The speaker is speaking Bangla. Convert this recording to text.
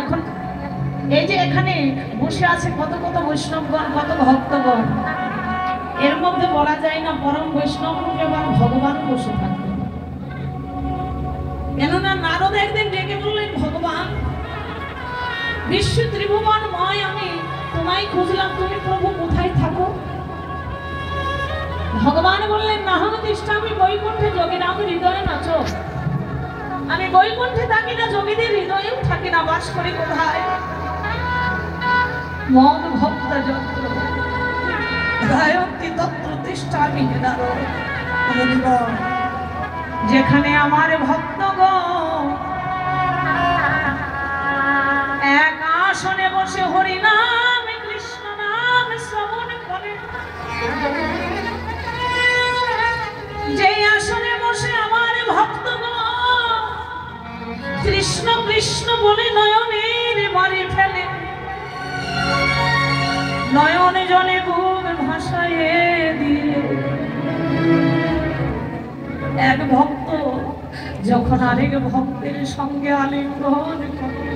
এখন এই যে এখানে বসে আছে কত কত বৈষ্ণবগণ, কত ভক্তগণ, এর মধ্যে বলা যায় না পরম বৈষ্ণব রূপে ভগবান বসে থাকবে। কেননা নারদ একদিন ডেকে বললেন, ভগবান বিশ্ব ত্রিভুবনময় আমি তোমায় খুঁজলাম, তুমি প্রভু কোথায় থাকো? ভগবান বললেন, নাহং তিষ্ঠামি বৈকুণ্ঠে যোগীনাম হৃদয়ে নাচো। আমি বৈকুণ্ঠে থাকি না, যোগীদের হৃদয়েও থাকি না, বাস করি কোথায়? মদ ভক্ত যন্ত্র গায়ন্তি তত্র তিষ্ঠামি নারদ। যেখানে আমার ভক্তগণ এক আসনে বসে হরি নাম কৃষ্ণ নাম শ্রবণ করে, যে আসনে বসে আমার ভক্তগণ কৃষ্ণ কৃষ্ণ বলে নয়নের বাড়ি ফেলে, নয়নে জলে বুক ভাসায়ে দিয়ে, এক ভক্ত যখন আরেক ভক্তের সঙ্গে আলিঙ্গন করে